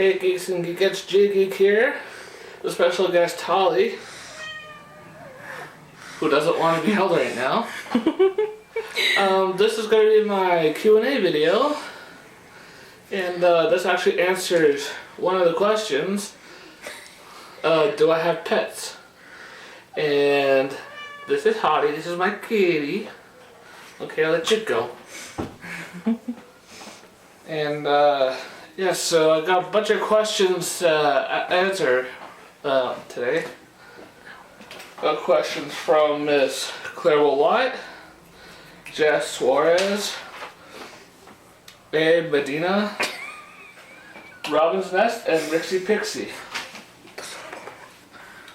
Hey Geeks and Geekettes, J-Geek here. The special guest Holly, who doesn't want to be held right now. This is going to be my Q&A video. And this actually answers one of the questions. Do I have pets? And this is Holly, this is my kitty. Okay, I'll let you go. And yeah, so I got a bunch of questions to answer today. Got questions from Miss Claire White, Jess Suarez, Abe Medina, Robin's Nest, and Rixie Pixie.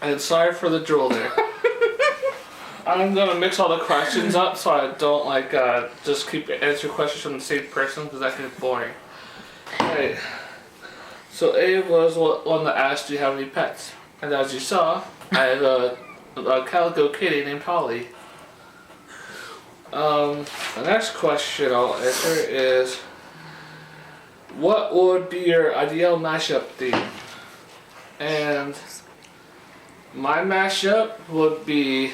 And sorry for the drool there. I'm gonna mix all the questions up so I don't just keep answering questions from the same person because that gets boring. Right. So Abe was one that asked, do you have any pets? And as you saw, I have a calico kitty named Holly. The next question I'll answer is, what would be your ideal mashup theme? And my mashup would be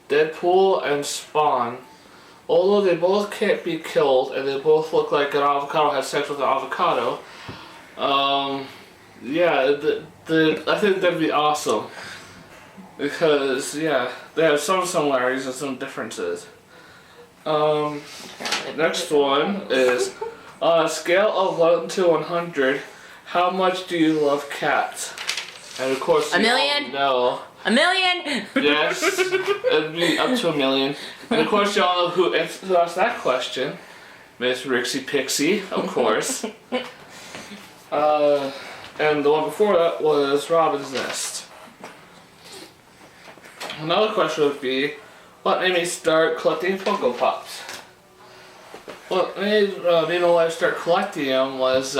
Deadpool and Spawn. Although they both can't be killed and they both look like an avocado has sex with an avocado, yeah, I think that'd be awesome. Because, yeah, they have some similarities and some differences. Next one is, on a scale of 1 to 100, how much do you love cats? And of course, a million? No. A million? Yes, it'd be up to 1 million. And of course, y'all know who asked that question. Miss Rixie Pixie, of course. And the one before that was Robin's Nest. Another question would be, what made me start collecting Funko Pops? What made me know why I started collecting them was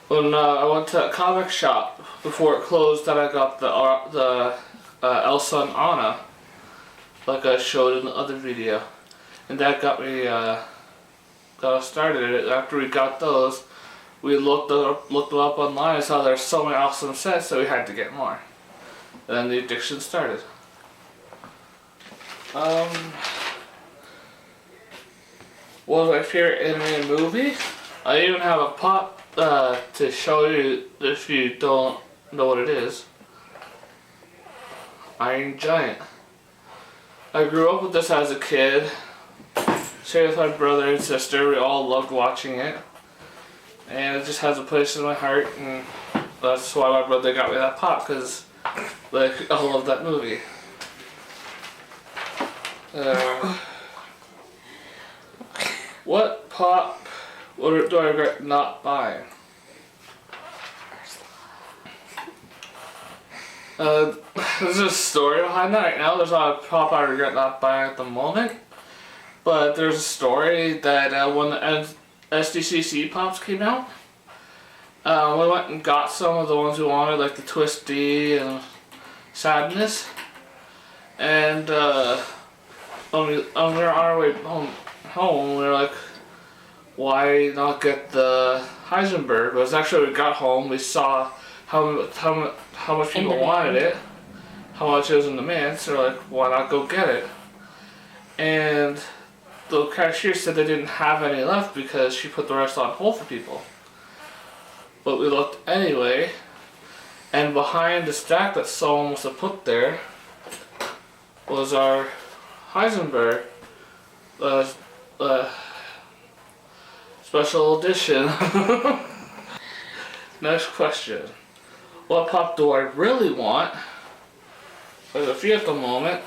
when I went to a comic shop before it closed, that I got the Elsa and Anna, like I showed in the other video, and that got me got us started. After we got those, we looked them up online and saw there's so many awesome sets, so we had to get more. And then the addiction started. What was my favorite anime movie? I even have a pop to show you if you don't know what it is. Iron Giant. I grew up with this as a kid. Shared with my brother and sister. We all loved watching it. And it just has a place in my heart, and that's why my brother got me that pop, because I love that movie. What pop do I regret not buying? There's a story behind that right now. There's not a pop I regret not buying at the moment. But there's a story that when the SDCC pops came out, we went and got some of the ones we wanted, like the Twist D and Sadness. And when we were on our way home, we were like, why not get the Heisenberg? It was actually when we got home, we saw how much people wanted it, how much it was in demand, so we're like, why not go get it? And the cashier said they didn't have any left because she put the rest on hold for people. But we looked anyway, and behind the stack that someone must have put there was our Heisenberg special edition. Next question. What pop do I really want? There's a few at the moment.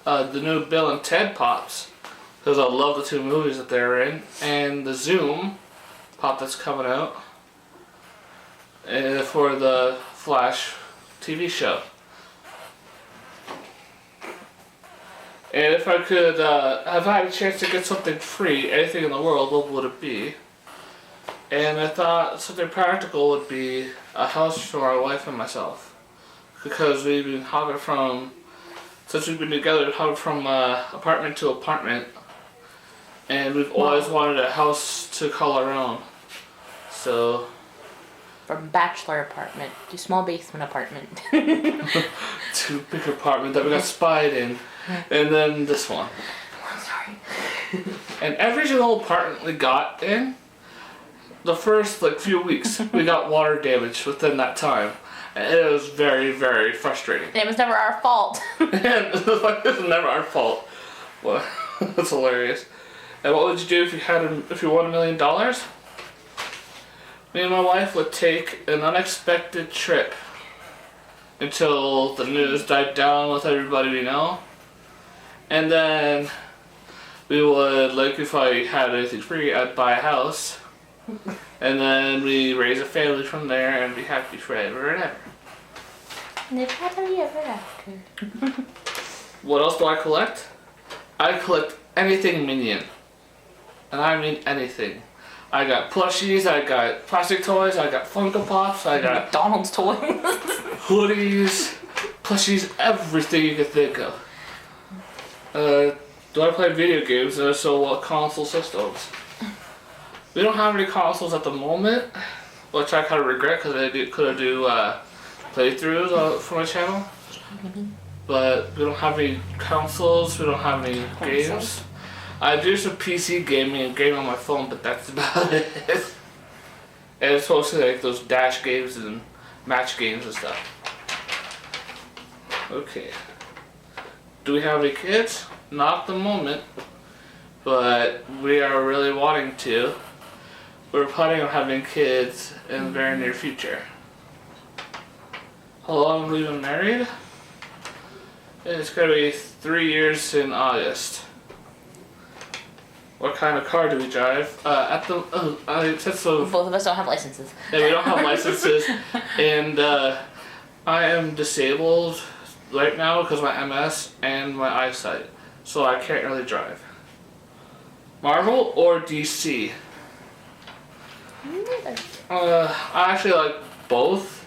The new Bill and Ted Pops, because I love the two movies that they're in, and the Zoom pop that's coming out for the Flash TV show. And if I could have had a chance to get something free, anything in the world, what would it be? And I thought something practical would be a house for my wife and myself. Because we've been hopping since we've been together, hopping from apartment to apartment. And we've always wanted a house to call our own. So from bachelor apartment to small basement apartment. To big apartment that we got spied in. And then this one. I'm sorry. And every single apartment we got in, the first few weeks, we got water damage within that time. And it was very, very frustrating. And it was never our fault. And it was never our fault. Well, that's hilarious. And what would you do if you won $1 million? Me and my wife would take an unexpected trip until the news died down with everybody we know. And then we would, if I had anything free, I'd buy a house. And then we raise a family from there and be happy forever and ever. Live happily ever after. What else do I collect? I collect anything Minion. And I mean anything. I got plushies, I got plastic toys, I got Funko Pops, I got McDonald's toys. hoodies, plushies, everything you could think of. Do I play video games? And if so, what console systems? We don't have any consoles at the moment, which I kind of regret because I could do playthroughs for my channel. But we don't have any consoles, we don't have any games. I do some PC gaming and game on my phone, but that's about it. And it's mostly those dash games and match games and stuff. Okay. Do we have any kids? Not at the moment, but we are really wanting to. We're planning on having kids in the very near future. How long have we been married? It's gonna be 3 years in August. What kind of car do we drive? I said so. Both of us don't have licenses. Yeah, we don't have licenses, and I am disabled right now because of my MS and my eyesight, so I can't really drive. Marvel or DC? Neither. I actually like both.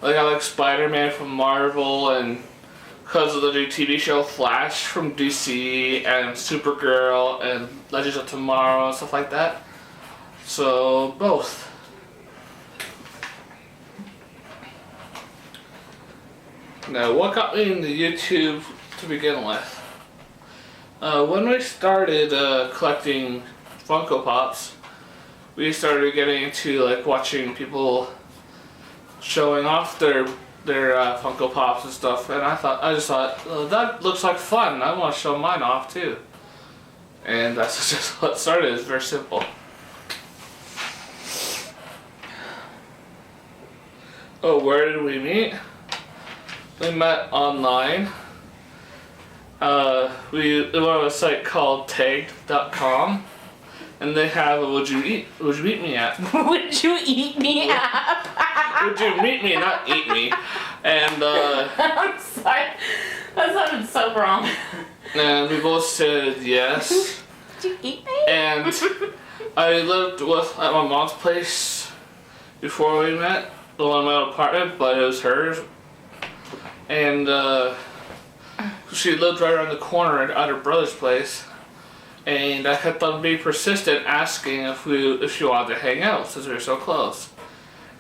I like Spider-Man from Marvel, and because of the new TV show Flash from DC, and Supergirl, and Legends of Tomorrow, and stuff like that. So, both. Now, what got me into YouTube to begin with? When we started collecting Funko Pops, we started getting into watching people showing off their Funko Pops and stuff, and I just thought, oh, that looks like fun. I want to show mine off too. And that's just what started. It's very simple. Oh, where did we meet? We met online. We went on a site called tagged.com, and they have a would you meet me at? Would you eat me at? Would you meet me, not eat me? And I'm sorry. That sounded so wrong. and we both said yes. Did you eat me? And I lived at my mom's place before we met, the one in my apartment, but it was hers. And she lived right around the corner at her brother's place. And I kept on being persistent, asking if she wanted to hang out since we were so close.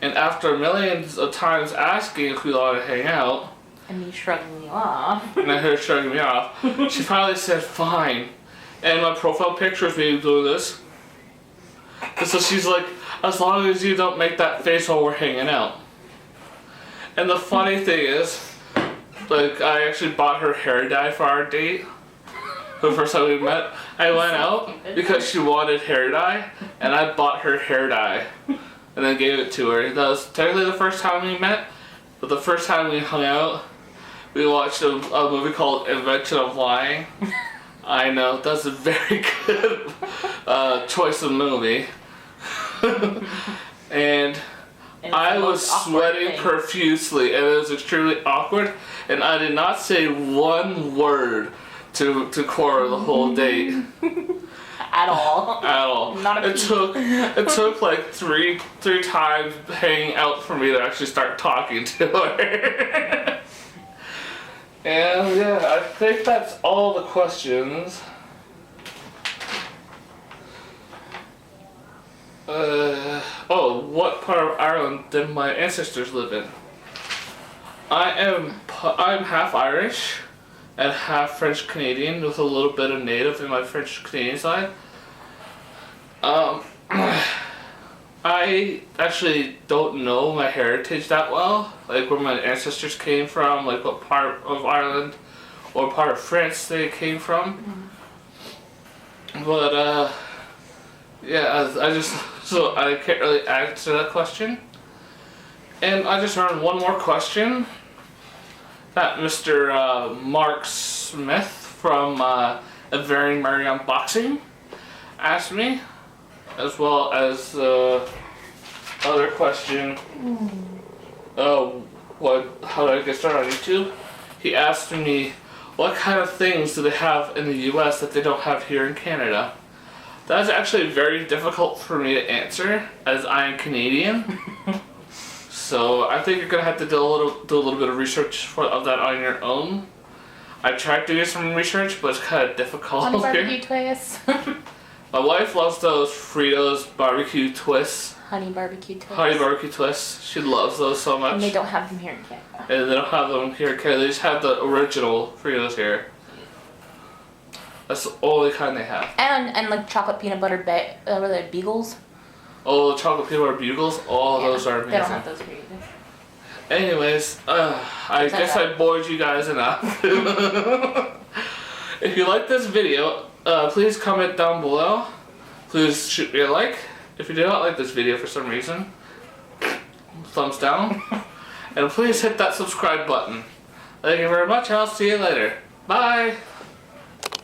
And after millions of times asking if we wanted to hang out, and me shrugging you off. and I heard her shrugging me off, she finally said fine. And my profile picture is me doing this. And so she's like, as long as you don't make that face while we're hanging out. And the funny thing is, I actually bought her hair dye for our date. The first time we met, I went out because she wanted hair dye, and I bought her hair dye. And then gave it to her. That was technically the first time we met, but the first time we hung out, we watched a movie called Invention of Lying. I know, that's a very good choice of movie. And I was sweating profusely, and it was extremely awkward, and I did not say one word to Cora the whole date. At all. At all. Not a it took like three times hanging out for me to actually start talking to her. And yeah, I think that's all the questions. Oh, what part of Ireland did my ancestors live in? I'm half Irish and half French Canadian with a little bit of native in my French Canadian side. I actually don't know my heritage that well, like where my ancestors came from, like what part of Ireland or part of France they came from. But yeah, so I can't really answer that question. And I just learned one more question that Mr. Mark Smith from A Very Merry Unboxing asked me, as well as other question. How do I get started on YouTube? He asked me, what kind of things do they have in the US that they don't have here in Canada? That's actually very difficult for me to answer, as I am Canadian. So I think you're gonna have to do a little bit of research of that on your own. I tried doing some research, but it's kind of difficult. Honey barbecue twists. My wife loves those Fritos barbecue twists. Honey barbecue twists. Honey barbecue twists. She loves those so much. And they don't have them here in Canada. And they don't have them here in Canada. They just have the original Fritos here. That's the only kind they have. And like chocolate peanut butter what are they, Beagles? Oh, the chocolate peanut butter bugles. Oh, Yeah, those are amazing. They don't have those here either. Anyways, I guess I bored you guys enough. If you like this video, please comment down below. Please shoot me a like. If you do not like this video for some reason, thumbs down. And please hit that subscribe button. Thank you very much. I'll see you later. Bye.